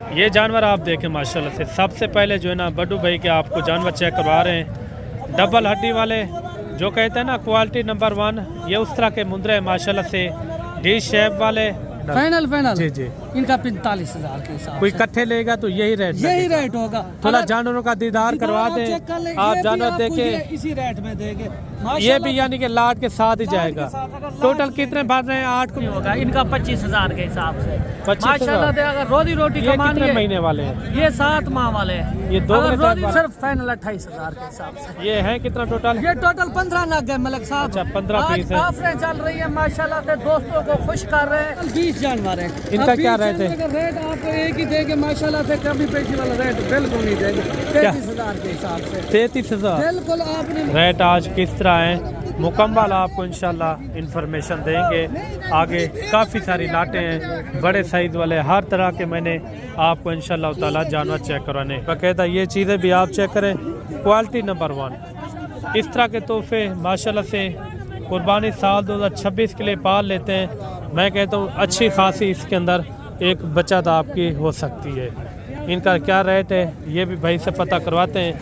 ये जानवर आप देखें माशाल्लाह से। सबसे पहले जो है ना बड्डू भाई के आपको जानवर चेक करवा रहे हैं, डबल हड्डी वाले जो कहते हैं ना क्वालिटी नंबर 1। ये उस तरह के मुंदरे हैं माशाल्लाह से, डी शेप वाले। फाइनल जी जी, इनका 45,000 के हिसाब कोई इकट्ठे लेगा तो यही रेट होगा। थोड़ा जानवरों का दीदार करवा दें आप, जानवर देखे इसी रेट में देंगे। ये भी यानी कि लाट के साथ ही जाएगा। टोटल कितने भर रहे हैं? 8 को होगा इनका 25,000 के हिसाब से। 25,000। अगर रोजी रोटी कमानी कितने महीने वाले हैं? ये 7 माह वाले हैं। ये 2 सिर्फ फाइनल 28,000 के हिसाब से। ये है कितना टोटल? ये टोटल 15 लाख है मलिक साहब। अच्छा 15 पीस है। ऑफरें चल रही है माशाल्लाह से, दोस्तों को खुश कर रहे हैं। 20 जानवर है। इनका क्या रेट है? रेट आपको एक ही देंगे माशाल्लाह से, कभी पैसे वाला रेट बिल्कुल नहीं देंगे। 33,000 के हिसाब से। 33,000 बिल्कुल आपने रेट आज किस तरह है मुकम्मल आपको इंशाल्लाह इंफॉर्मेशन देंगे आगे। काफ़ी सारी लाटें हैं बड़े साइज वाले, हर तरह के मैंने आपको इंशाल्लाह ताला जानवर चेक करवाने बाकायदा। ये चीज़ें भी आप चेक करें, क्वालिटी नंबर 1। इस तरह के तोहफे माशाल्लाह से कुर्बानी साल 2026 के लिए पाल लेते हैं। मैं कहता हूँ अच्छी खासी इसके अंदर एक बचत आपकी हो सकती है। इनका क्या रेट है ये भी भाई से पता करवाते हैं।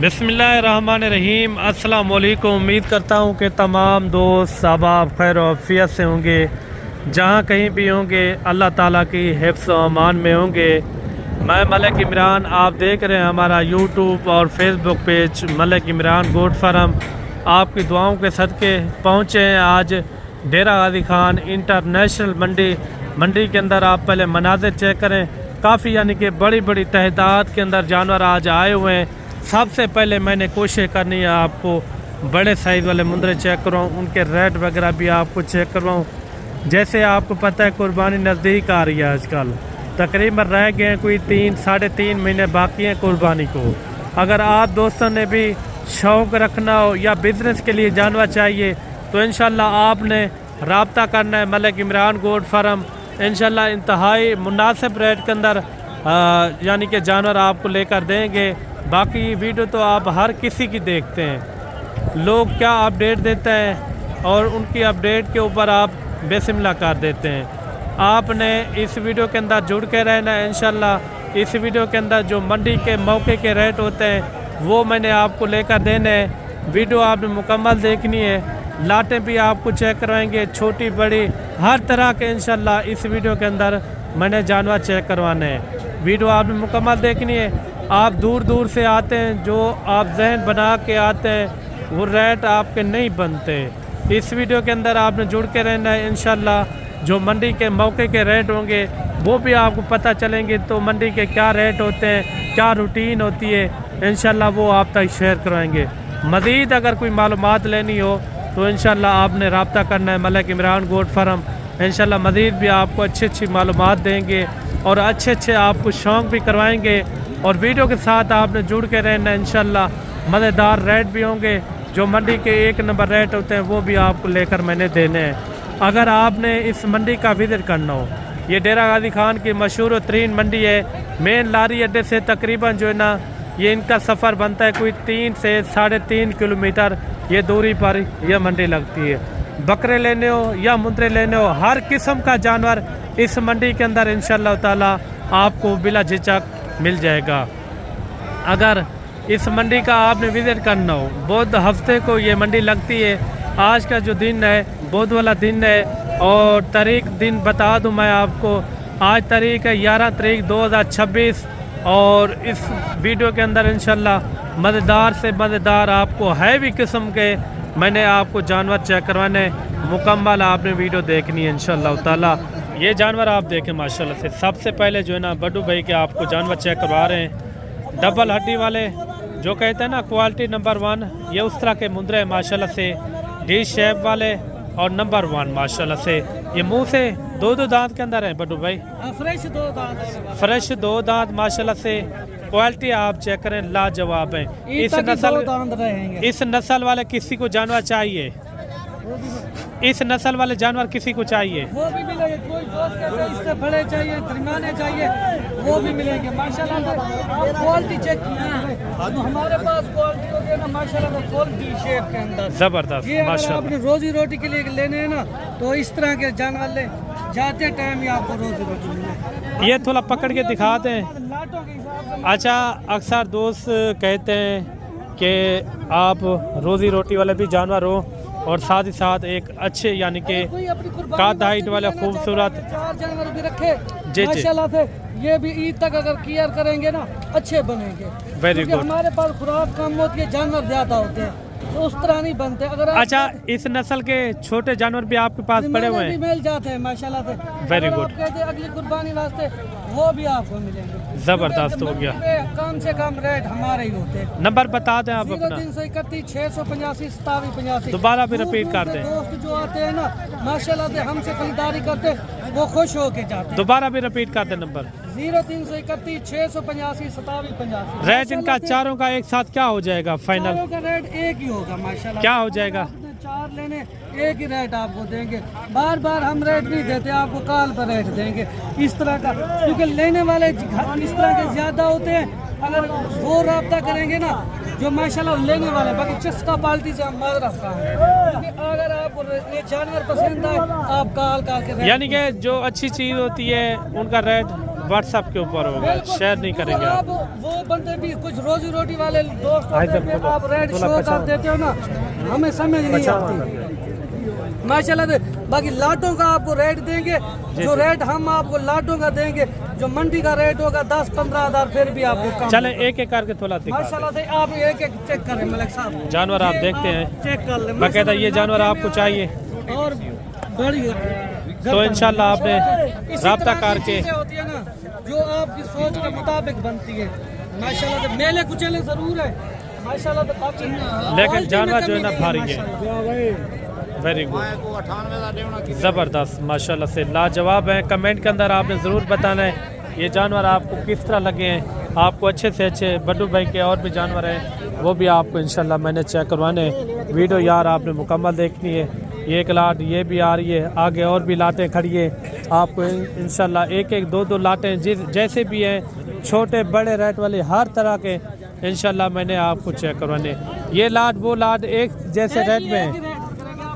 बिस्मिल्लाहिर्रहमानिर्रहीम, अस्सलाम वालेकुम। उम्मीद करता हूँ कि तमाम दोस्त अहबाब खैर आफियत से होंगे, जहाँ कहीं भी होंगे अल्लाह ताला की हिफ्ज़ व अमान में होंगे। मैं मलिक इमरान, आप देख रहे हैं हमारा यूट्यूब और Facebook page Malik Imran goat farm. आपकी दुआओं के सदके पहुँचे हैं आज डेरा गाजी खान इंटरनेशनल मंडी के अंदर। आप पहले मनाज़िर चेक करें, काफ़ी यानी कि बड़ी बड़ी तादाद के अंदर जानवर आज आए हुए हैं। सबसे पहले मैंने कोशिश करनी है आपको बड़े साइज़ वाले मुंदरे चेक करवाऊँ, उनके रेट वगैरह भी आपको चेक करवाऊँ। जैसे आपको पता है कुर्बानी नज़दीक आ रही है, आजकल तकरीबन रह गए हैं कोई 3 साढ़े 3 महीने बाकी हैं कुर्बानी को। अगर आप दोस्तों ने भी शौक़ रखना हो या बिज़नेस के लिए जानवर चाहिए तो इंशाल्लाह आपने रब्ता करना है मलिक इमरान गोट फार्म। इंशाल्लाह इंतहाई मुनासिब रेट के अंदर यानी कि जानवर आपको लेकर देंगे। बाकी वीडियो तो आप हर किसी की देखते हैं, लोग क्या अपडेट देते हैं और उनकी अपडेट के ऊपर आप बेसिमला कर देते हैं। आपने इस वीडियो के अंदर जुड़ के रहना है इंशाल्लाह। इस वीडियो के अंदर जो मंडी के मौके के रेट होते हैं वो मैंने आपको लेकर देने हैं। वीडियो आपने मुकम्मल देखनी है, लाटें भी आपको चेक करवाएंगे, छोटी बड़ी हर तरह के इंशाल्लाह इस वीडियो के अंदर मैंने जानवर चेक करवाने हैं। वीडियो आपने मुकम्मल देखनी है। आप दूर दूर से आते हैं, जो आप जहन बना के आते हैं वो रेट आपके नहीं बनते। इस वीडियो के अंदर आपने जुड़ के रहना है इंशाल्लाह। जो मंडी के मौके के रेट होंगे वो भी आपको पता चलेंगे, तो मंडी के क्या रेट होते हैं, क्या रूटीन होती है, इंशाल्लाह वो आप तक शेयर करवाएंगे। मज़ीद अगर कोई मालूमात लेनी हो तो इंशाल्लाह आपने रब्ता करना है मलिक इमरान गोट फार्म। इंशाल्लाह मज़ीद भी आपको अच्छी मालूमात देंगे और अच्छे आपको शौक़ भी करवाएंगे। और वीडियो के साथ आपने जुड़ के रहना इंशाल्लाह। मज़ेदार रेट भी होंगे, जो मंडी के 1 नंबर रेट होते हैं वो भी आपको लेकर मैंने देने हैं। अगर आपने इस मंडी का विज़िट करना हो, ये डेरा गाजी खान की मशहूर तरीन मंडी है। मेन लारी अड्डे से तकरीबन जो है ना ये इनका सफ़र बनता है कोई 3 से 3.5 किलोमीटर ये दूरी पर यह मंडी लगती है। बकरे लेने हो या मुंदरे लेने हो, हर किस्म का जानवर इस मंडी के अंदर इंशाल्लाह ताला आपको बिला झिझक मिल जाएगा। अगर इस मंडी का आपने विज़िट करना हो, बुध हफ्ते को ये मंडी लगती है। आज का जो दिन है बुध वाला दिन है और तारीख दिन बता दूं मैं आपको, आज तारीख है 11 तारीख 2026। और इस वीडियो के अंदर इंशाल्लाह मज़ेदार से मज़ेदार आपको हैवी किस्म के मैंने आपको जानवर चेक करवाने, मुकम्मल आपने वीडियो देखनी है इंशाल्लाह ताला। ये जानवर आप देखें माशाल्लाह से। सबसे पहले जो है ना बड्डू भाई के आपको जानवर चेक करवा रहे हैं, डबल हड्डी वाले जो कहते हैं ना क्वालिटी नंबर 1। ये उस तरह के मुंदरे हैं माशाल्लाह से, डी शेप वाले और नंबर 1 माशाल्लाह से। ये मुंह से 2 दांत के अंदर है बड्डू भाई, फ्रेश 2 दांत माशाल्लाह से। क्वालिटी आप चेक करें, लाजवाब है। इस नस्ल वाले किसी को जानवर चाहिए, इस नस्ल वाले जानवर किसी को चाहिए वो भी मिलेंगे। कोई दोस्त इससे बड़े चाहिए, दरमियाने चाहिए, वो भी मिलेंगे माशाल्लाह। क्वालिटी चेक तो हमारे पास क्वालिटी होगी ना माशाल्लाह, क्वालिटी शेप के अंदर जबरदस्त माशाल्लाह। अपनी रोजी रोटी के लिए लेने हैं ना तो इस तरह के जानवर ले, जाते टाइम ही आपको रोजी रोटी मिले। ये थोड़ा पकड़ के दिखाते हैं। लाटों के हिसाब से अच्छा, अक्सर दोस्त कहते हैं कि आप रोज़ी रोटी वाले भी जानवर हो और साथ ही साथ एक अच्छे यानी कि कोई अपनी कुर्बानी काद हाइट भी वाले देना खूबसूरत चाहता है, 4 जानवर भी रखे जी। माशाल्लाह से, ये भी ईद तक अगर केयर करेंगे ना अच्छे बनेंगे। वेरी क्योंकि गुड। हमारे पास खुराक कम होती है, जानवर ज्यादा होते हैं, तो उस तरह नहीं बनते। अगर आप अच्छा, इस नस्ल के छोटे जानवर भी आपके पास पड़े हुए भी हैं? मिल जाते हैं माशाल्लाह से। Very अगर good. आप कहते हैं अगली कुर्बानी वास्ते, वो भी आपको मिलेंगे। ज़बरदस्त हो गया। कम से कम रेट हमारे ही होते हैं। नंबर बता दें आप अपना। 0331 685 2785। दोबारा भी रिपीट कर दें। दोस्त जो आते हैं ना माशाल्लाह से हमसे खरीदारी करते हैं, वो खुश होके जाते हैं। दोबारा भी रिपीट कर दें नंबर। 0331 685 2785। रेट इनका चारों का एक साथ क्या हो जाएगा फाइनल? चारों का रेट एक ही होगा माशाल्लाह। क्या हो जाएगा? आपने 4 लेने, एक ही रेट आपको देंगे। बार बार हम रेट नहीं देते, आपको कॉल पर रेट देंगे इस तरह का, क्योंकि लेने वाले इस तरह के ज्यादा होते हैं। अगर वो रब्ता करेंगे ना जो माशाल्लाह लेने वाले, बाकी चस्का पाल्टी से हम मदरफ का है, क्योंकि अगर आपको ये जानवर पसंद आए आप कॉल करके यानी कि जो अच्छी चीज़ होती है उनका रेट व्हाट्सएप के ऊपर होगा, शेयर नहीं करेंगे आप आप। वो बंदे भी कुछ रोजी रोटी वाले दोस्त होते हैं कि आप रेट थोड़ा शो पछाड़। कर देते हो ना, हमें समझ नहीं आती माशाल्लाह से। बाकी लाटों का आपको रेट देंगे, जो रेट हम आपको लाटों का देंगे, जो मंडी का रेट होगा 10-15 हज़ार, फिर भी आपको कम। चले एक एक करके थोड़ा दिखा माशाल्लाह से आप एक एक चेक करें मलिक साहब, जानवर आप देखते हैं, चेक कर ले। बाकायदा ये जानवर आपको चाहिए और बड़ी तो इंशाल्लाह आपने इसी राब्ता तरह की करके चीजें होती है ना जो आपकी सोच के मुताबिक बनती है माशाल्लाह से। मेले कुचेले जरूर है माशाल्लाह से, बाकी लेकिन क्वालिटी जानवर में जो है ना कमी भारी नहीं है। वेरी गुड, ज़बरदस्त, माशाल्लाह से लाजवाब है। कमेंट के अंदर आपने ज़रूर बताना है ये जानवर आपको किस तरह लगे हैं। आपको अच्छे से अच्छे बड्डू भाई के और भी जानवर हैं, वो भी आपको इंशाल्लाह मैंने चेक करवाने हैं। वीडियो यार आपने मुकम्मल देखनी है। ये एक लाट ये भी आ रही है, आगे और भी लाटें खड़ी है। आपको इंशाल्लाह एक एक दो दो लाटें जैसे भी हैं, छोटे बड़े रेट वाले हर तरह के इंशाल्लाह मैंने आपको चेक करवाने। ये लाट वो लाट एक जैसे रेट में है।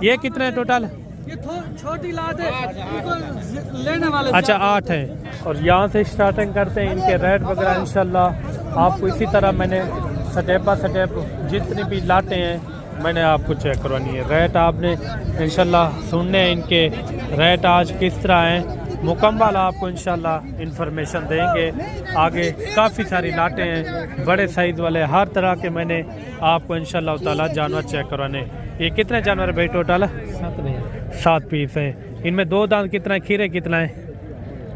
ये कितने टोटल? ये छोटी लाट है, इनको लेने वाले अच्छा 8 है। और यहाँ से स्टार्टिंग करते हैं इनके रेट वगैरह इंशाल्लाह आपको इसी तरह मैंने स्टेप बाय स्टेप जितनी भी लाटें हैं मैंने आपको चेक करवानी है। रेट आपने इंशाल्लाह सुनने हैं, इनके रेट आज किस तरह हैं मुकम्मल आपको इंशाल्लाह इंफॉर्मेशन देंगे। आगे काफ़ी सारी लाटें हैं, बड़े साइज़ वाले हर तरह के मैंने आपको इंशाल्लाह ताला जानवर चेक करवाने। ये कितने जानवर है भाई टोटल? 7 पीस हैं। इनमें 2 दांत कितना है, खीरे कितना है?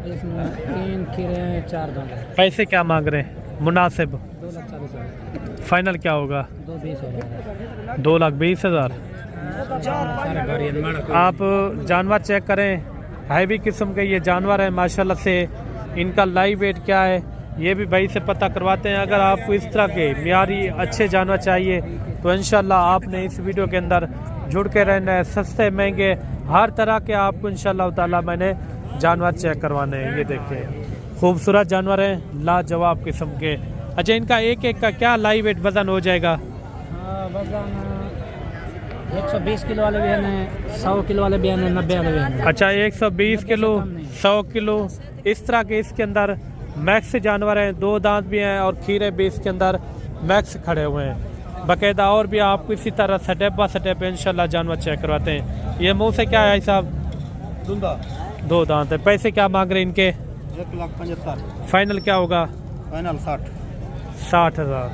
इसमें 3 खीरे 4 दांत। पैसे क्या मांग रहे हैं मुनासिब? 2,40,000। फाइनल क्या होगा? 2,20,000। 2,20,000। आप जानवर चेक करें, हैवी किस्म के ये जानवर है माशाल्लाह से। इनका लाइव वेट क्या है ये भी भाई से पता करवाते हैं। अगर आपको इस तरह के मियारी अच्छे जानवर चाहिए तो इंशाल्लाह आपने इस वीडियो के अंदर जुड़ के रहना है। सस्ते महंगे हर तरह के आपको इंशाल्लाह ताला मैंने जानवर चेक करवाने हैं। ये देखें खूबसूरत जानवर हैं, लाजवाब किस्म के। अच्छा, इनका एक एक का क्या लाइव वेट वज़न हो जाएगा? वजन 120 किलो वाले भी हैं, 100 किलो वाले भी हैं, 90 वाले भी हैं। अच्छा, 120 किलो 100 किलो इस तरह के इसके अंदर मैक्स जानवर हैं। 2 दांत भी हैं और खीरे भी इसके अंदर मैक्स खड़े हुए हैं बाकायदा। और भी आपको इसी तरह स्टेप बाय स्टेप इंशाल्लाह जानवर चेक करवाते हैं। ये मुंह से क्या है साहब? 2 दांत है। पैसे क्या मांग रहे हैं इनके? 1,75,000। फाइनल क्या होगा? फाइनल 60,000।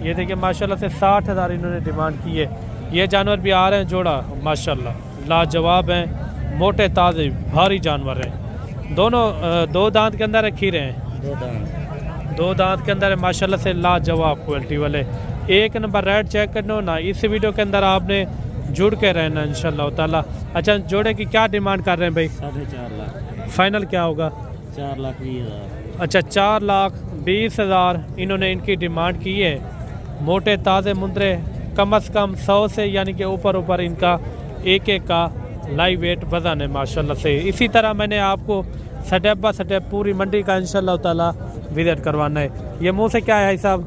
ये देखिए माशाल्लाह से 60,000 इन्होंने डिमांड की है। ये जानवर भी आ रहे हैं जोड़ा, माशाल्लाह लाजवाब हैं, मोटे ताज़े भारी जानवर हैं। दोनों 2 दांत के अंदर है, खीरे हैं 2 दांत के अंदर है माशाल्लाह से लाजवाब क्वालिटी वाले। एक नंबर रेट चेक करना ना, इस वीडियो के अंदर आपने जुड़ के रहना इंशाल्लाह ताला। अच्छा, जोड़े की क्या डिमांड कर रहे हैं भाई? 4.5 लाख। फाइनल क्या होगा? 4,20,000। अच्छा, 4,20,000 इन्होंने इनकी डिमांड की है। मोटे ताज़े मुंदरे कम से कम 100 से यानी कि ऊपर इनका एक एक का लाइव वेट वज़न है माशाल्लाह से। इसी तरह मैंने आपको स्टेप बाय स्टेप पूरी मंडी का इंशाल्लाह ताला विजिट करवाना है। ये मुंह से क्या है साहब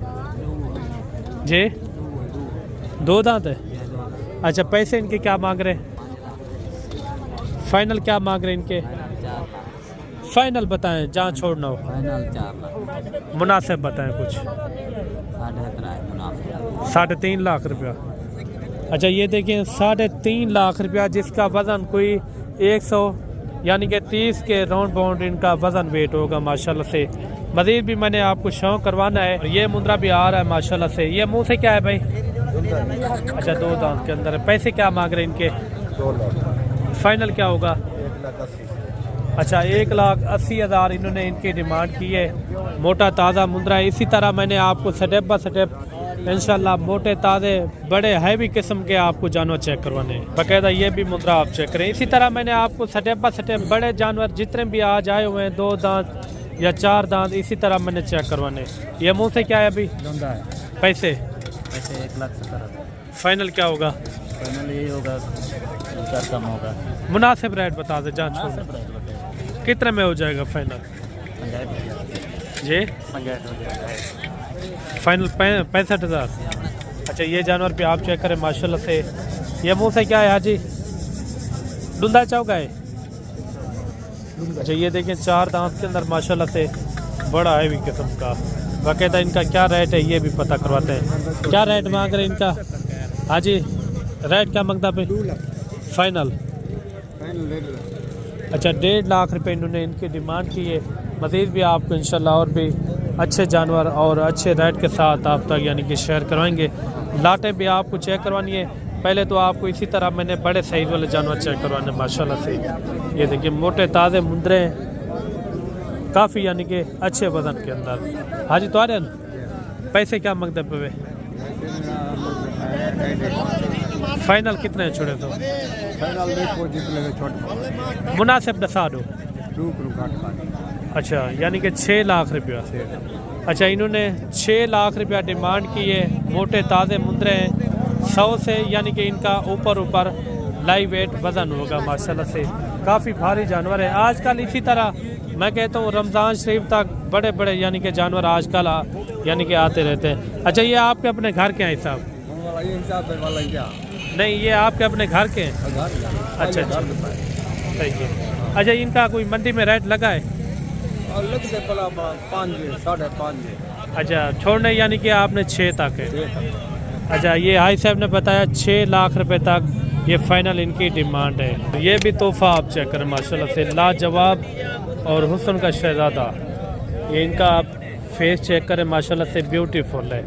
जी? 2 दांत है। अच्छा, पैसे इनके क्या मांग रहे हैं? फाइनल क्या मांग रहे हैं इनके? फाइनल बताएं जहाँ छोड़ना हो। फाइनल 4 लाख। मुनासिब बताएं कुछ। 3.5 लाख रुपया। अच्छा ये देखिए 3.5 लाख रुपया, जिसका वज़न कोई 100 यानी कि 30 के राउंड बाउंड इनका वज़न वेट होगा माशाल्लाह से। मज़ीद भी मैंने आपको शौक करवाना है। ये मुंद्रा भी आ रहा है माशाल्लाह से। ये मुंह से क्या है भाई? अच्छा 2 दांत के अंदर है। पैसे क्या मांग रहे हैं इनके? 2 लाख। फाइनल क्या होगा? 1,80,000। अच्छा 1,80,000 इन्होंने इनकी डिमांड की है। मोटा ताज़ा मुंद्रा है। इसी तरह मैंने आपको स्टेप बाय स्टेप इंशाल्लाह मोटे ताज़े बड़े हैवी किस्म के आपको जानवर चेक करवाने हैं। बाकायदा ये भी मुंद्रा आप चेक करें। इसी तरह मैंने आपको स्टेप बाय स्टेप बड़े जानवर जितने भी आज आए हुए हैं 2 दांत या 4 दांत, इसी तरह मैंने चेक करवाने। ये मुँह से क्या है अभी? धंधा है। पैसे 1,70,000। फाइनल क्या होगा? फाइनल यही होगा, 4 कम होगा। मुनासिब रेट बता दे जहाँ छोड़। कितने में हो जाएगा फाइनल? जी फाइनल 65,000। अच्छा ये जानवर पे आप चेक करें माशाल्लाह से। ये मुंह से क्या है हाजी? डुंदा चौका है। अच्छा ये देखें 4 दांत के अंदर माशाल्लाह से बड़ा हैवी किस्म का। बाकायदा इनका क्या रेट है ये भी पता करवाते हैं। क्या रेट मांग रहे हैं इनका हाजी? रेट क्या मांगता पे? फाइनल। अच्छा 1.5 लाख रुपए इन्होंने इनकी डिमांड की है। मज़ीद भी आपको इंशाल्लाह और भी अच्छे जानवर और अच्छे रेट के साथ आप तक यानी कि शेयर करवाएंगे। लाटें भी आपको चेक करवानी है। पहले तो आपको इसी तरह मैंने बड़े साइज वाले जानवर चेक करवाने माशाल्लाह से। ये देखिए मोटे ताज़े मुंद्रे हैं काफ़ी यानी कि अच्छे वज़न के अंदर। हाजी तो आ रहे हैं। पैसे क्या मांगते पे? फाइनल कितने छोड़े तो? फाइनल देखो जितने में छोड़ मुनासिब दसा दो। रुक। अच्छा यानी कि 6 लाख रुपया। अच्छा इन्होंने 6 लाख रुपया डिमांड की है। मोटे ताज़े मुंद्रे हैं 100 से यानी कि इनका ऊपर लाइव वेट वज़न होगा माशाल्लाह से। काफ़ी भारी जानवर है। आजकल इसी तरह मैं कहता हूँ रमज़ान शरीफ तक बड़े बड़े यानी कि जानवर आजकल यानी कि आते रहते हैं। अच्छा ये आपके अपने घर के हैं साहब? नहीं ये आपके अपने घर के हैं। अच्छा अच्छा सही है। अच्छा इनका कोई मंडी में रेट लगा है? 5 5.5। अच्छा छोड़ने यानी कि आपने 6 तक है। अच्छा ये हाई साहब ने बताया 6 लाख रुपए तक ये फाइनल इनकी डिमांड है। ये भी तोहफा आप चेक करें माशाल्लाह से। लाजवाब और हुस्न का शहजादा। ये इनका आप फेस चेक करें माशाल्लाह से ब्यूटीफुल है।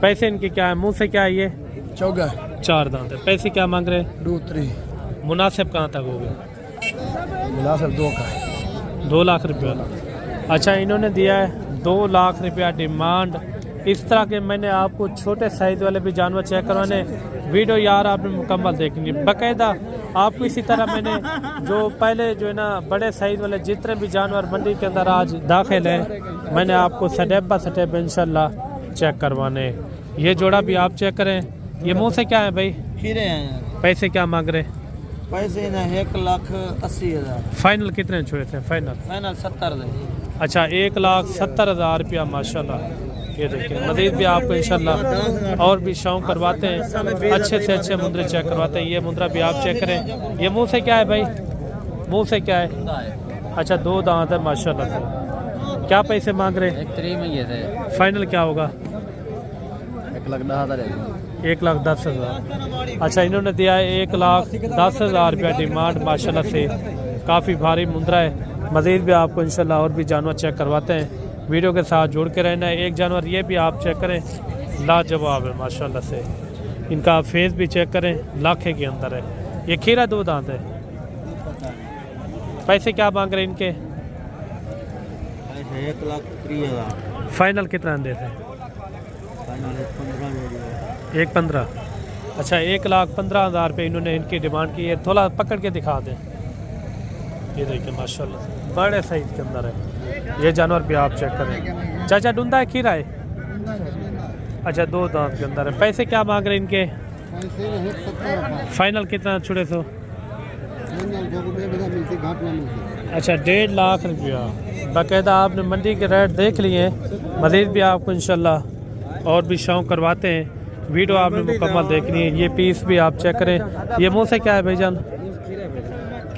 पैसे इनके क्या है? मुंह से क्या है ये? 4 दांत है। पैसे क्या मांग रहे हैं? 2-3। मुनासिब कहाँ तक होगा? मुनासिब 2 का है। 2 लाख रुपया। अच्छा इन्होंने दिया है 2 लाख रुपया डिमांड। इस तरह के मैंने आपको छोटे साइज़ वाले भी जानवर चेक करवाने। वीडियो यार आपने मुकम्मल देखनी बाकायदा। आपको इसी तरह मैंने जो पहले जो है ना बड़े साइज़ वाले जितने भी जानवर मंडी के अंदर आज दाखिल हैं मैंने आपको स्टेप बाय स्टेप इंशाल्लाह चेक करवाने। ये जोड़ा भी आप चेक करें। ये मुँह से क्या है भाई? खीरे हैं। पैसे क्या मांग रहे? पैसे ना 1,80,000। फाइनल कितने छुए थे? फाइनल 70,000। अच्छा 1,70,000 रुपया माशाल्लाह। ये देखिए मज़ीद भी आपको इंशाल्लाह और भी शौक करवाते हैं। अच्छे से अच्छे मुंद्रे चेक करवाते हैं। ये मुंद्रा भी आप चेक करें। ये मुंह से क्या है भाई? मुंह से क्या है? अच्छा 2 दांत है माशाल्लाह से। क्या पैसे मांग रहे हैं? 1,3 में ये थे। फाइनल क्या होगा? 1,10,000। 1,10,000। अच्छा इन्होंने दिया है 1,10,000 रुपया डिमांड माशाल्लाह से। काफ़ी भारी मुंद्रा है। मज़ीद भी आपको इंशाल्लाह और भी जानवर चेक करवाते हैं। वीडियो के साथ जुड़ के रहना है। एक जानवर ये भी आप चेक करें लाजवाब है माशाल्लाह से। इनका फेस भी चेक करें लाखे के अंदर है। ये खीरा 2 दांत है। पैसे क्या मांग रहे हैं इनके? 1,30,000। फाइनल कितना देते हैं? 1,15। अच्छा 1,15,000 रुपये इन्होंने इनकी डिमांड की है। थोड़ा पकड़ के दिखा दें। ये देखिए माशाल्लाह बड़े साइज के अंदर है। ये जानवर भी आप चेक करें। चाचा डूंदा है खीरा है? अच्छा 2 दांत के अंदर है। पैसे क्या मांग रहे हैं इनके? फाइनल कितना छुड़े तो? अच्छा 1.5 लाख रुपया। बाकायदा आपने मंडी के रेट देख लिए हैं। मज़ीद भी आपको इंशाल्लाह और भी शौक करवाते हैं। वीडियो आपने मुकम्मल देखनी है। ये पीस भी आप चेक करें। ये मुँह से क्या है भाईजान?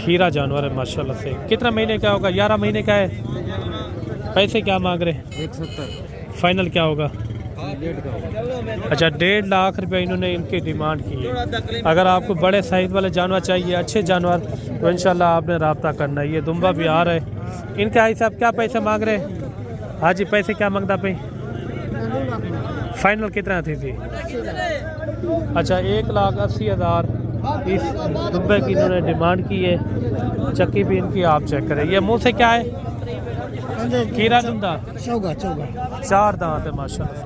खीरा जानवर है माशाल्लाह से। कितना महीने का होगा? 11 महीने का है। पैसे क्या मांग रहे हैं? 170 फाइनल क्या होगा? 1.5 का होगा। अच्छा 1.5 लाख रुपए इन्होंने इनकी डिमांड की है। अगर आपको बड़े साइज वाले जानवर चाहिए, अच्छे जानवर, तो इंशाल्लाह आपने रब्ता करना है। ये दुम्बा भी आ रहा है। इनके भाई साहब क्या पैसे मांग रहे हैं? हाँ जी, पैसे क्या मांगता भाई? फाइनल कितना थी? अच्छा 1,80,000 इस दुम्बे की इन्होंने डिमांड की है। चक्की भी इनकी आप चेक करें। ये मुँह से क्या है? खीरा दुंदा, चौगा 4 दांत है माशाल्लाह से।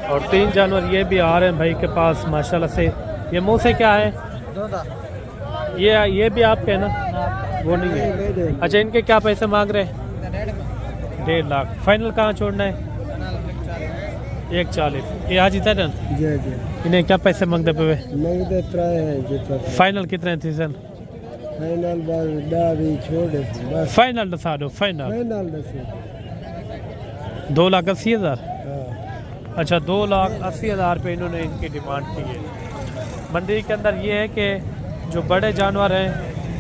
और 3 जानवर ये भी आ रहे हैं भाई के पास माशाल्लाह से। ये मुँह से क्या है? ये भी आपके है ना? वो नहीं है। अच्छा इनके क्या पैसे मांग रहे हैं? 1.5 लाख। फाइनल कहाँ छोड़ना है? 140। ये हाजी तरन जी जी इन्हें क्या पैसे मांगते पे? मंगते ट्राई है जितना फाइनल कितने थे सर? फाइनल बस दावी छोड़ दे बस। फाइनल बता दो। फाइनल फाइनल दे 2,80,000। हां अच्छा 2,80,000 पे इन्होंने इनकी डिमांड की है। मंडी के अंदर ये है कि जो बड़े जानवर हैं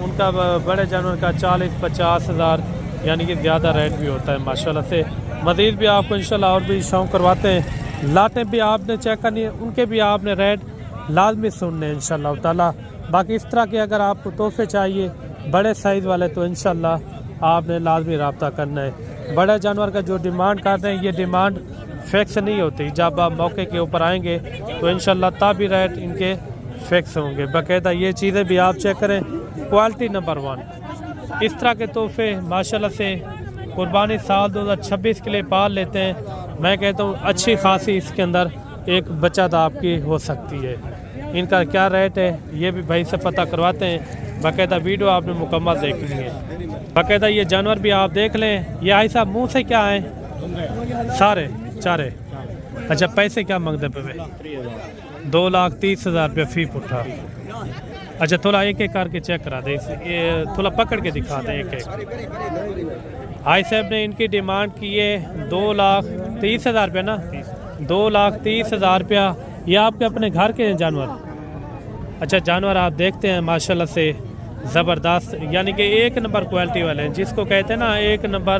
उनका बड़े जानवर का 40-50 हज़ार यानी कि ज़्यादा रेट भी होता है माशाल्लाह से। मज़ीद भी आपको इंशाल्लाह और भी शौक़ करवाते हैं। लाटें भी आपने चेक करनी है, उनके भी आपने रेट लाजमी सुनने हैं इंशाल्लाह ताला। बाकी इस तरह के अगर आपको तोहफे चाहिए बड़े साइज़ वाले तो इंशाल्लाह आपने लाजमी रब्ता करना है। बड़े जानवर का जो डिमांड करते हैं ये डिमांड फिक्स नहीं होती। जब आप मौके के ऊपर आएंगे तो इंशाल्लाह तब भी रेट इनके फिक्स होंगे। बाकायदा ये चीज़ें भी आप चेक करें, क्वालिटी नंबर 1। इस तरह के तोहफे माशाल्लाह से कुर्बानी साल 2026 के लिए पाल लेते हैं। मैं कहता हूँ अच्छी खासी इसके अंदर एक बचत आपकी हो सकती है। इनका क्या रेट है ये भी भाई से पता करवाते हैं। बाकायदा वीडियो आपने मुकम्मल देखनी है। बाकायदा ये जानवर भी आप देख लें। ये आई साहब मुँह से क्या है? सारे चारे। अच्छा पैसे क्या मांगते पे? 2,30,000 रुपये फी पुट्ठा। अच्छा थोड़ा एक एक करके चेक करा दे, ये थोड़ा पकड़ के दिखा दें एक एक। आई साहब ने इनकी डिमांड की है 2,30,000 रुपये ना? 2,30,000 रुपया। ये आपके अपने घर के हैं जानवर? अच्छा जानवर आप देखते हैं माशाल्लाह से ज़बरदस्त, यानी कि एक नंबर क्वालिटी वाले हैं। जिसको कहते हैं ना एक नंबर,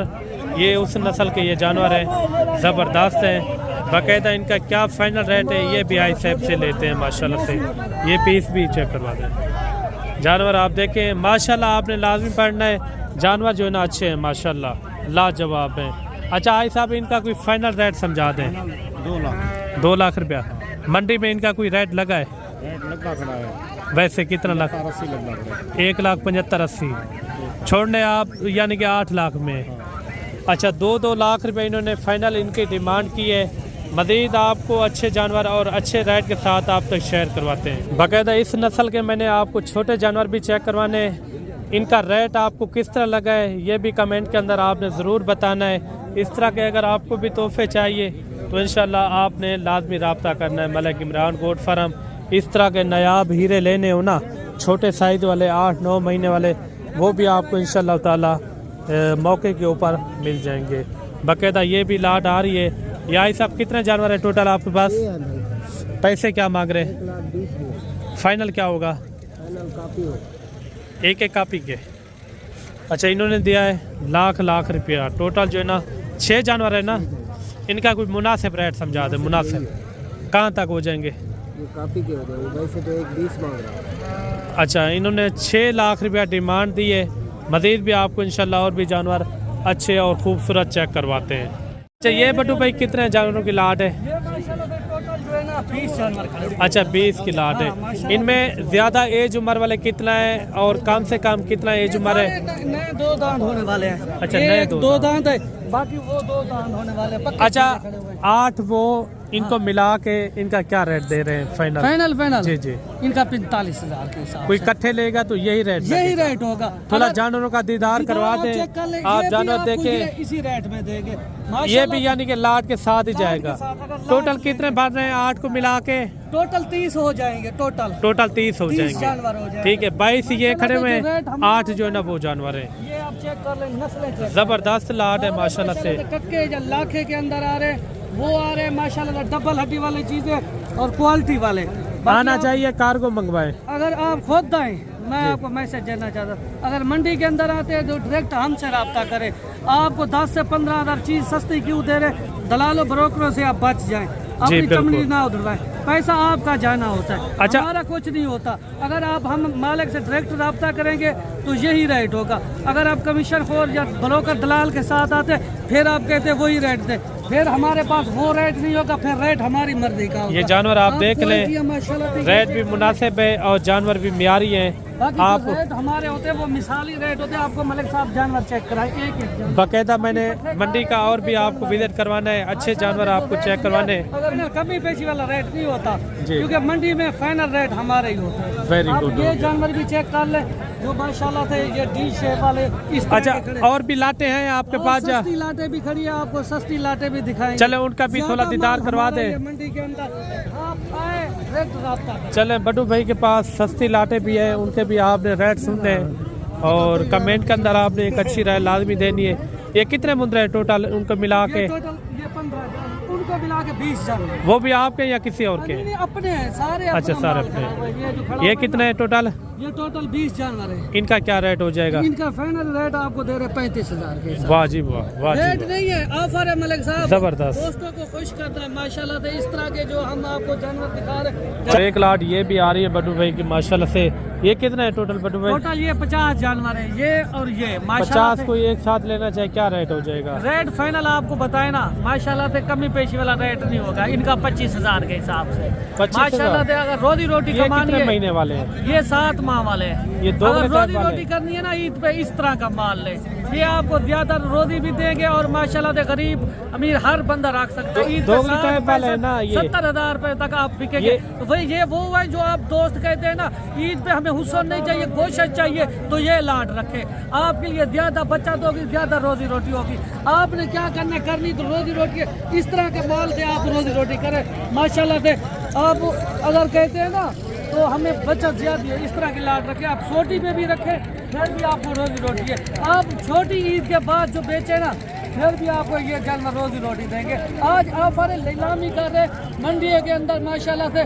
ये उस नस्ल के ये जानवर हैं, ज़बरदस्त हैं। बाकायदा इनका क्या फाइनल रेट है ये भी आई साहब से लेते हैं माशाल्लाह से। ये पीस भी चेक करवा दें। जानवर आप देखें माशाल्लाह, आपने लाजमी पढ़ना है। जानवर जो है ना अच्छे हैं माशाल्लाह, लाजवाब हैं। अच्छा आई साहब इनका कोई फाइनल रेट समझा दें। 2 लाख रुपया। मंडी में इनका कोई रेट लगा है? वैसे कितना लाख? 1,75,80 छोड़ने आप यानी कि 8 लाख में। अच्छा 2 लाख रुपए इन्होंने फाइनल इनकी डिमांड की है। मज़ीद आपको अच्छे जानवर और अच्छे रेट के साथ आप तक शेयर करवाते हैं। बाकायदा इस नस्ल के मैंने आपको छोटे जानवर भी चेक करवाने हैं। इनका रेट आपको किस तरह लगा है ये भी कमेंट के अंदर आपने ज़रूर बताना है। इस तरह के अगर आपको भी तोहफे चाहिए तो इंशाल्लाह आपने लाजमी रब्ता करना है मलिक इमरान गोट फार्म। इस तरह के नायाब हीरे लेने हो ना, छोटे साइज़ वाले 8-9 महीने वाले, वो भी आपको इंशाल्लाह ताला मौके के ऊपर मिल जाएंगे। बाकायदा ये भी लाट आ रही है। या सब कितने जानवर है टोटल आपके पास? पैसे क्या मांग रहे हैं? फाइनल क्या होगा? एक एक कापी के। अच्छा इन्होंने दिया है लाख रुपया। टोटल जो है ना 6 जानवर है ना, इनका कोई मुनासिब रेट समझा दे। मुनासिब कहाँ तक हो जाएंगे? कापी के हो जाएंगे वैसे तो 1,20 मांग रहा है। अच्छा इन्होंने 6 लाख रुपया डिमांड दी है। मज़ीद भी आपको इंशाल्लाह और भी जानवर अच्छे और खूबसूरत चेक करवाते हैं। अच्छा ये बटू भाई कितने जानवरों की लाट है? अच्छा 20 की लाट है। इनमें ज़्यादा एज उम्र वाले कितना है और कम से कम कितना एज उम्र है? नए 2 दांत होने वाले हैं। अच्छा नए 2 दांत है, बाकी वो 2 दांत होने वाले हैं। अच्छा 8 वो इनको मिला के इनका क्या रेट दे रहे हैं फाइनल? फाइनल जी जी इनका 45,000 के हिसाब कोई से। इकट्ठे लेगा तो यही रेट होगा। थोड़ा जानवरों का दीदार करवा दें आप, जानवर देखें। इसी रेट में देंगे ये भी यानी कि लाट के साथ ही जाएगा। टोटल कितने भर रहे हैं 8 को मिला के? टोटल 30 हो जाएंगे। टोटल 30 हो 30 जानवर हो जाएंगे। जाएंगे। ठीक है 22 ये खड़े हुए हैं, 8 जो है ना वो जानवर है। ये आप चेक कर लें, नस्लें जबरदस्त लाट है माशाल्लाह से। कक्के जो लाखे के अंदर आ रहे हैं वो आ रहे हैं माशाल्लाह, डबल हड्डी वाली चीजें और क्वालिटी वाले। आना चाहिए कार्गो मंगवाएं। अगर आप खुद आए मैं आपको मैसेज देना चाहता हूँ, अगर मंडी के अंदर आते हैं तो डायरेक्ट हमसे रब्ता करें। आपको 10 से 15 हज़ार चीज़ सस्ती क्यों दे रहे, दलालों ब्रोकरों से आप बच जाएं, अपनी बिल्कुल। चमड़ी ना उधरवाएं, पैसा आपका जाना होता है, अच्छा। हमारा कुछ नहीं होता। अगर आप हम मालिक से डायरेक्ट रब्ता करेंगे तो यही रेट होगा। अगर आप कमीशन खोर या ब्रोकर दलाल के साथ आते फिर आप कहते वही रेट दे, फिर हमारे पास वो रेट नहीं होगा, फिर रेट हमारी मर्जी का होगा। ये जानवर आप देख लें, रेट भी मुनासिब है और जानवर भी मियारी हैं। बाकी आप जो रेट हमारे होते हैं वो मिसाली रेट होते हैं। आपको मलिक साहब जानवर चेक कराए एक जानवर। बाकायदा मैंने मंडी का और भी आपको विजिट करवाना है, अच्छे जानवर आपको चेक करवाने हैं। अगर कमी पेशी वाला रेट नहीं होता, क्योंकि मंडी में फाइनल रेट हमारे ही होते हैं। वेरी आप गुड। ये जानवर भी चेक कर ले जो माशाल्लाह से ये डी शेप वाले इस तरह अच्छा, के खड़े। और भी लाटे हैं आपके पास? जा सस्ती लाटे भी खड़ी है, आपको सस्ती लाटे भी दिखाएंगे। चले उनका भी थोड़ा दीदार करवा दे। मंडी के अंदर आप आए रेट राब्ता करें। चले बड्डू भाई के पास सस्ती लाटे भी है, उनके भी आपने रेट सुनने हैं और कमेंट के अंदर आपने एक अच्छी राय लाजमी देनी है। ये कितने मुंद्रे हैं टोटल उनको मिला के? ये टोटल ये 15 उनको मिला के 20 जानवर। वो भी आपके या किसी और के? नहीं, अपने हैं सारे। अच्छा, अपना सारे माल अपने। खड़ा हुआ है। ये जो खड़ा ये हुआ कितने हैं टोटल? ये टोटल 20 जानवर है। इनका क्या रेट हो जाएगा? इनका फाइनल रेट आपको दे रहे 35,000 के हिसाब। वाह जी वाह, वाह जी रेट वाह। नहीं है, ऑफर है मलिक साहब। जबरदस्त। दोस्तों को खुश करता है माशाल्लाह से। इस तरह के जो हम आपको जानवर दिखा रहे हैं, और एक लाट ये भी आ रही है बड्डू भाई की माशाल्लाह से। ये कितना है टोटल बड्डू भाई? टोटल ये 50 जानवर है, ये और ये माशाल्लाह 50 को एक साथ लेना चाहे क्या रेट हो जाएगा? रेट फाइनल आपको बताए ना, माशाल्लाह से कमी पेशी वाला रेट नहीं होगा इनका 25,000 के हिसाब से। 25,000? माशाल्लाह से अगर रोजी रोटी ये कमानी कितने है, महीने वाले हैं? ये 7 माह वाले हैं। ये 2 अगर महीने रोजी वाले रोटी करनी है ना ईद पे, इस तरह का माल ले, ये आपको ज्यादा रोजी भी देंगे और माशाल्लाह से गरीब अमीर हर बंदा रख सकता है। ईद पे 2 टाइप वाले है ना ये? 70,000 रुपए तक आप बिकेंगे। तो भाई ये वो है जो आप दोस्त कहते हैं ना, ईद पे हमें हुस्न नहीं चाहिए, गोश्त चाहिए, तो ये लाट रखे। आपके लिए ज्यादा बचत होगी, ज्यादा रोजी रोटी होगी। आपने क्या करना करनी तो रोजी रोटी इस तरह के माल से आप रोजी रोटी करें माशाल्लाह से। आप अगर कहते हैं ना तो हमें बचत ज्यादा है, इस तरह की लाट रखें। आप छोटी पे भी रखें, फिर भी आपको रोजी रोटी है। आप छोटी ईद के बाद जो बेचे ना, फिर भी आपको ये जानवर रोजी रोटी देंगे। आज ऑफर नीलामी कर रहे मंडी के अंदर माशाल्लाह से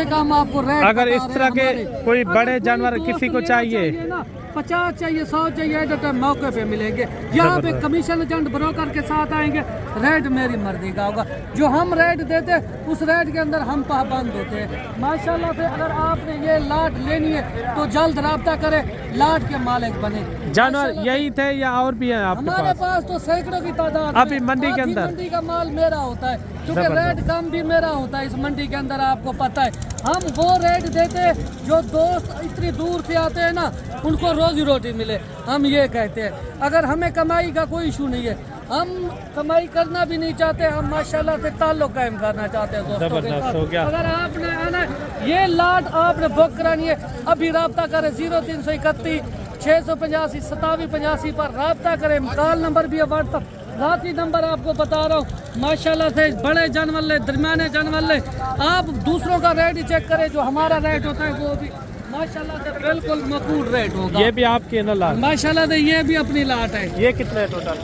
कम आपको रेट। अगर इस तरह के कोई बड़े जानवर किसी को चाहिए ना, 50 चाहिए, 100 चाहिए, तो मौके पे मिलेंगे। यहाँ पे कमीशन एजेंट ब्रोकर के साथ आएंगे, रेट मेरी मर्जी का होगा। जो हम रेट देते उस रेट के अंदर हम पाबंद होते हैं माशाल्लाह से। अगर आपने ये लाट लेनी है तो जल्द रब्ता करें, लाट के मालिक बने। जानवर यही थे या और भी हैं आपके हमारे पास? पास तो सैकड़ों की तादाद अभी मंडी के अंदर? मंडी का माल मेरा होता है, क्योंकि रेट कम भी मेरा होता है इस मंडी के अंदर, आपको पता है। हम वो रेट देते हैं जो दोस्त इतनी दूर से आते हैं ना, उनको रोजी रोटी मिले, हम ये कहते हैं। अगर हमें कमाई का कोई इशू नहीं है, हम कमाई करना भी नहीं चाहते, हम माशाल्लाह से ताल्लुक कायम करना चाहते हैं दोस्तों के जबरदस्त साथ। हो गया। अगर आपने आना ये लाट आपने बुक करानी है, अभी रब्ता करें 0331 685 2785 पर रब्ता करें। कॉल नंबर भी है, व्हाट्सअप राती नंबर आपको बता रहा हूँ। माशाल्लाह से बड़े जानवर ले, दरमियाने जानवर ले, आप दूसरों का रेट ही चेक करें, जो हमारा रेट होता है वो भी माशाल्लाह से बिल्कुल मकबूल रेट होगा। ये भी आपकी है ना लाट? माशाल्लाह से ये भी अपनी लाट है। ये कितने है टोटल?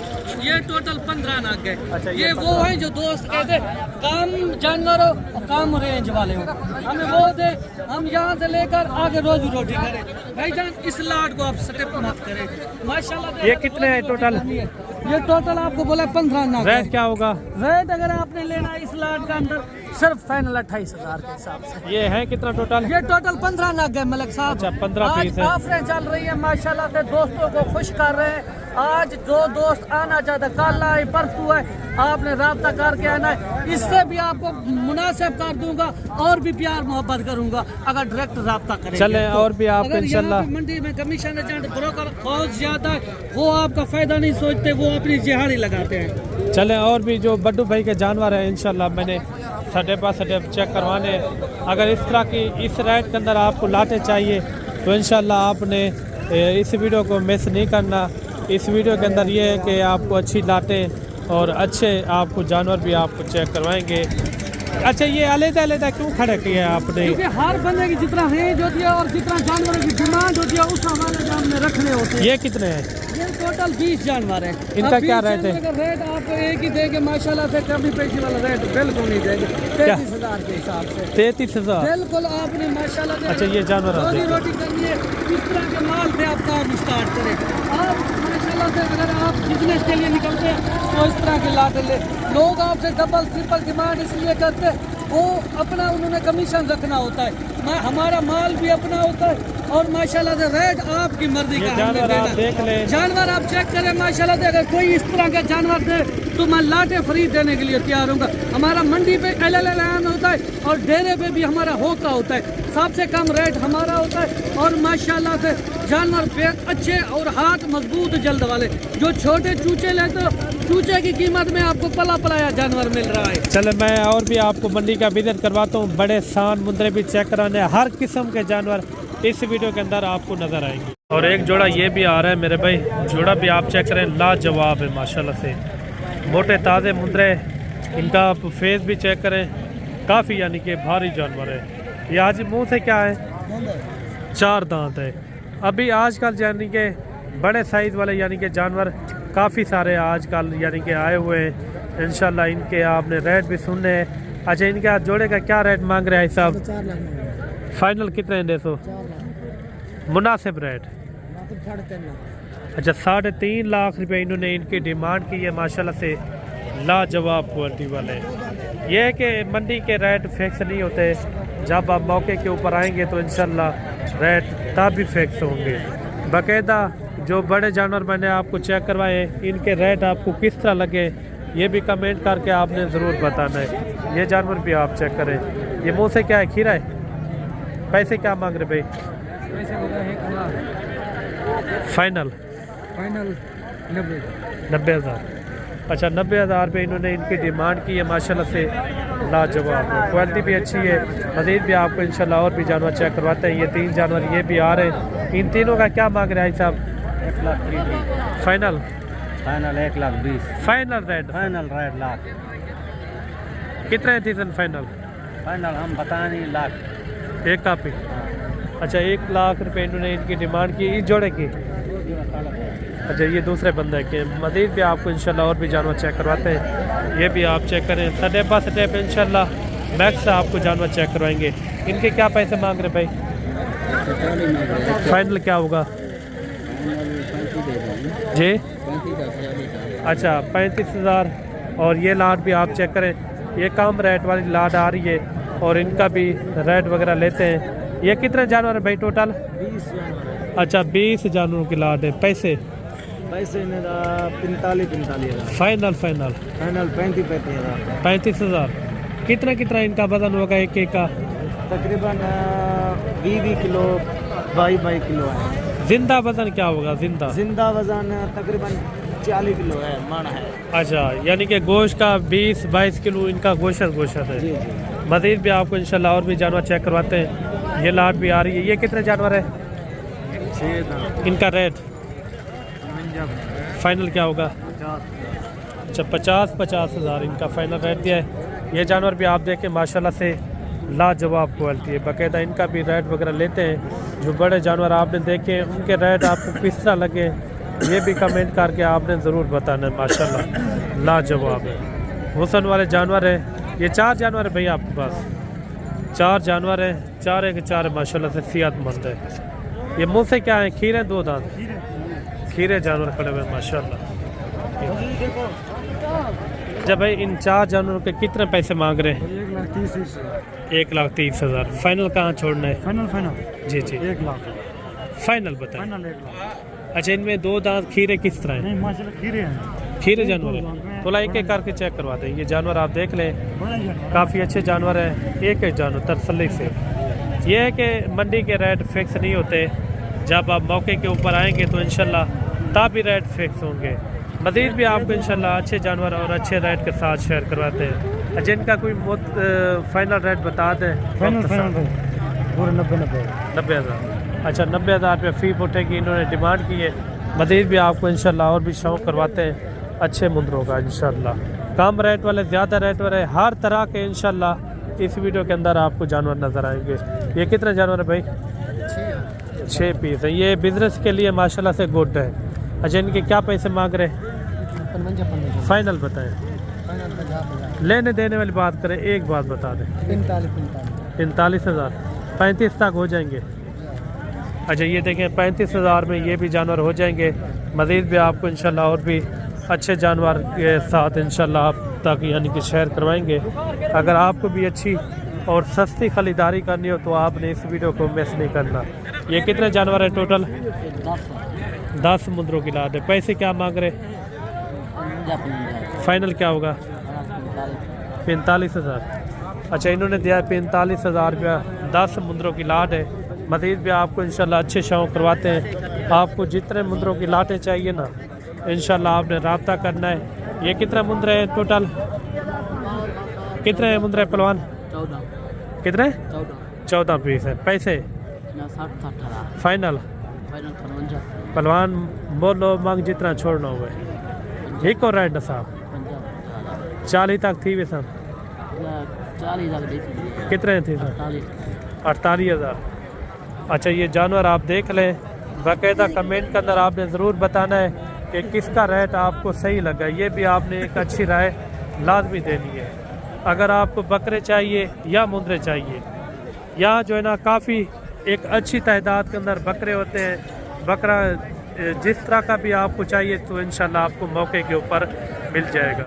ये टोटल 15 नाग है। अच्छा, ये वो है जो दोस्त कहते कम जानवर हो और कम रेंज वाले हो, हमें वो दे, हम यहाँ से लेकर आगे रोजी रोटी करें। भाईजान इस लाट को आप स्टेप मत करें माशाल्लाह से। ये कितने है टोटल? ये टोटल आपको बोला 15 नाग। रेट क्या होगा? रेट अगर आपने लेना है इस लाट का अंदर सिर्फ फाइनल 28,000 के हिसाब से। ये है कितना टोटल? ये टोटल 15 नग है मलिक साहब। अच्छा, 15 पीस है। ऑफरें चल रही है माशाल्लाह से, दोस्तों को खुश कर रहे हैं। आज जो दोस्त आना चाहता, कल आए परसों है, आपने रब्ता करके आना है। इससे भी आपको मुनासिब कर दूंगा और भी प्यार मोहब्बत करूंगा अगर डायरेक्ट रब्ता करेंगे। चले और भी आपको अगर यहाँ इंशाल्लाह पे मंडी में कमीशन एजेंट ब्रोकर बहुत ज्यादा है, वो आपका फायदा नहीं सोचते, वो अपनी जिहाड़ी लगाते हैं। चले और भी जो बड्डू भाई के जानवर हैं इंशाल्लाह मैंने सटेप चेक करवाने हैं। अगर इस तरह की इस रेट के अंदर आपको लाटे चाहिए तो इंशाल्लाह आपने इस वीडियो को मिस नहीं करना। इस वीडियो के अंदर ये है कि आपको अच्छी लाटें और अच्छे आपको जानवर भी आपको चेक करवाएंगे। अच्छा ये अलग-अलग क्यों खड़े किया आपने? क्योंकि हर बंदे की जितना रेंज होती है और जितना जानवरों की डिमांड होती है उस हवाले से हमने रखने होते हैं। ये कितने हैं? ये टोटल 20 जानवर है। इनका क्या रेट है? रेट आपको एक ही देंगे माशाल्लाह से, कभी पैसे वाला रेट बिल्कुल नहीं देंगे। 33,000 के हिसाब से 33,000 बिल्कुल आपने माशाल्लाह से। अच्छा ये जानवर आप देखो। रोटी करनी है इस तरह के माल से आप काम स्टार्ट करें। आप माशाल्लाह से अगर आप बिजनेस के लिए निकलते हैं तो इस तरह के लाते ले। लोग आपसे डबल ट्रिपल डिमांड इसलिए करते हैं, वो अपना उन्होंने कमीशन रखना होता है। हमारा माल भी अपना होता है और माशाल्लाह से रेट आपकी मर्जी का जानवर आप देख लें। जानवर आप चेक करें माशाल्लाह से। अगर कोई इस तरह का जानवर दे तो मैं लाटे फ्री देने के लिए तैयार हूँ। हमारा मंडी पे LLN होता है और डेरे पे भी हमारा होका होता है। सबसे कम रेट हमारा होता है और माशाल्लाह से जानवर अच्छे और हाथ मजबूत जल्द वाले। जो छोटे चूचे लेते हो, चूचे की कीमत में आपको पला पलाया जानवर मिल रहा है। चलो मैं और भी आपको मंडी का विजिट करवाता हूँ। बड़े सान मुंदरे भी चेक कराने, हर किस्म के जानवर इस वीडियो के अंदर आपको नज़र आएंगे। और एक जोड़ा ये भी आ रहा है मेरे भाई, जोड़ा भी आप चेक करें, लाजवाब है माशाल्लाह से। मोटे ताज़े मुंदरे, इनका आप फेस भी चेक करें, काफ़ी यानी कि भारी जानवर है। ये आज मुँह से क्या है? 4 दांत है। अभी आजकल यानी कि बड़े साइज़ वाले यानी कि जानवर काफ़ी सारे आजकल यानी कि आए हुए हैं। इंशाल्लाह इनके आपने रेट भी सुनने हैं। अच्छा इनके जोड़े का क्या रेट मांग रहे हैं साहब? 4 लाख फाइनल कितने हैं? 4 मुनासिब रेट। लाख 3.5 अच्छा 3.5 लाख रुपए इन्होंने इनकी डिमांड की है। माशाल्लाह से लाजवाब क्वालिटी वाले। ये है कि मंडी के रेट फिक्स नहीं होते, जब आप मौके के ऊपर आएंगे तो इंशाल्लाह रेट तब भी फिक्स होंगे। बाकायदा जो बड़े जानवर मैंने आपको चेक करवाए, इनके रेट आपको किस तरह लगे ये भी कमेंट करके आपने ज़रूर बताना है। ये जानवर भी आप चेक करें। ये मुँह से क्या है? खीरा है। पैसे क्या मांग रहे भाई? फाइनल 90,000। अच्छा 90,000 पे इन्होंने इनकी डिमांड की है। माशाल्लाह से लाजवाब है, क्वालिटी भी अच्छी है। मज़ीद भी आपको इंशाल्लाह और भी जानवर चेक करवाते हैं। ये 3 जानवर ये भी आ रहे हैं। इन तीनों का क्या मांग रहे हैं साहब? 1,30,000 फाइनल 1,20,000 फाइनल रेट लाख। कितने थी फाइनल? फाइनल हम बता नहीं, लाख। एक कापी। अच्छा 1 लाख रुपए इन्होंने इनकी डिमांड की, इस जोड़े की। अच्छा ये दूसरे बंदे के। मज़ीद भी आपको इंशाल्लाह और भी जानवर चेक करवाते हैं। ये भी आप चेक करें, स्टेप बाय स्टेप इंशाल्लाह मैक्स से आपको जानवर चेक करवाएंगे। इनके क्या पैसे मांग रहे भाई? फाइनल क्या होगा जी? अच्छा 35,000। और ये लाट भी आप चेक करें, ये कम रेट वाली लाट आ रही है और इनका भी रेट वगैरह लेते हैं। ये कितने जानवर है भाई टोटल? 20 जानवर। अच्छा 20 जानवरों की लाट है। पैसे 45,000 फाइनल 35,000। कितना इनका वजन होगा एक का? तकरीबन 20 किलो 22 किलो है। जिंदा वजन क्या होगा? जिंदा वजन तकरीबन 40 किलो है, मन है। अच्छा यानी कि गोश्त का 20-22 किलो इनका गोश्त है। जी। मज़ीद भी आपको इंशाल्लाह और भी जानवर चेक करवाते हैं। ये लाट भी आ रही है। ये कितने जानवर है? 6 इनका रेट फाइनल क्या होगा? 50। अच्छा 50,000 इनका फाइनल रेट दिया है। ये जानवर भी आप देखें माशाल्लाह से लाजवाब क्वालिटी है। बाकायदा इनका भी रेट वगैरह लेते हैं। जो बड़े जानवर आपने देखे उनके रेट आपको किस तरह लगे ये भी कमेंट करके आपने ज़रूर बताना है। माशाल्लाह लाजवाब है, हुस्न वाले जानवर है। ये 4 जानवर है भैया आपके पास? 4 जानवर हैं, 4 के 4 माशाल्लाह से सेहतमंद है। ये मुँह से क्या है? खीरे 2 दांत खीरे जानवर खड़े हुए माशाल्लाह। जब भाई इन 4 जानवरों के कितने पैसे मांग रहे हैं? 1,30,000। फाइनल कहाँ छोड़ना है? फाइनल जी 1 लाख फाइनल बताएं। 1 लाख। अच्छा इनमें 2 दांत खीरे किस तरह हैं? नहीं माशाल्लाह खीरे हैं। खीरे जानवर है। थोड़ा एक एक करके चेक करवा दें। ये जानवर आप देख लें, काफ़ी अच्छे जानवर हैं। एक जानवर तसल्ली से। ये है कि मंडी के रेट फिक्स नहीं होते, जब आप मौके के ऊपर आएंगे तो इंशाल्लाह तब भी रेट फिक्स होंगे। मज़ीद भी आपको इंशाल्लाह अच्छे जानवर और अच्छे रेट के साथ शेयर करवाते हैं। जिनका कोई फाइनल रेट बता दें। फाइनल पूरे 90,000। अच्छा 90,000 रुपये फ़ी फुटे की इन्होंने डिमांड की है। मज़ीद भी आपको इंशाल्लाह और भी शौक़ करवाते हैं अच्छे मुंदरों का इंशाल्लाह। कम रेट वाले, ज़्यादा रेट वाले, हर तरह के इंशाल्लाह इस वीडियो के अंदर आपको जानवर नज़र आएंगे। ये कितने जानवर है भाई? 6 पीस है। ये बिज़नेस के लिए माशाल्लाह से गुड है। अच्छा, इनके क्या पैसे मांग रहे हैं? फाइनल बताएं, लेने देने वाली बात करें, एक बात बता दें। 45,000, 35 तक हो जाएंगे। अच्छा, ये देखें 35,000 में ये भी जानवर हो जाएंगे। मज़ीद भी आपको इंशाल्लाह और भी अच्छे जानवर के साथ इंशाल्लाह आप तक यानी कि शेयर करवाएंगे। अगर आपको भी अच्छी और सस्ती ख़रीदारी करनी हो तो आपने इस वीडियो को मिस नहीं करना। ये कितने जानवर है टोटल? 10 मुंदरों की लाट है। पैसे क्या मांग रहे? फाइनल क्या होगा? 45,000। अच्छा, इन्होंने दिया है 45,000 रुपया। 10 मुंदरों की लाट है। मज़ीद भी आपको इंशाल्लाह अच्छे शौक़ करवाते हैं। आपको जितने मुंदरों की लाटें चाहिए ना, इंशाल्लाह आपने रब्ता करना है। ये कितने मुंदरे हैं टोटल? कितने मुंदरे पहलवान? 14। कितने? 14 पीस है। पैसे 60-18 फाइनल? पहलवान बोलो, मांग जितना छोड़ना हुआ है। एक और राइट साहब 40 तक थी वे सन? 40 कितने थी सर? 48,000। अच्छा, ये जानवर आप देख लें। बाकायदा कमेंट के अंदर आपने ज़रूर बताना है कि किसका रेट आपको सही लगा। ये भी आपने एक अच्छी राय लाजमी देनी है। अगर आपको बकरे चाहिए या मुंदरे चाहिए, यहाँ जो है ना काफ़ी एक अच्छी तादाद के अंदर बकरे होते हैं। बकरा जिस तरह का भी आपको चाहिए तो इंशाल्लाह आपको मौके के ऊपर मिल जाएगा।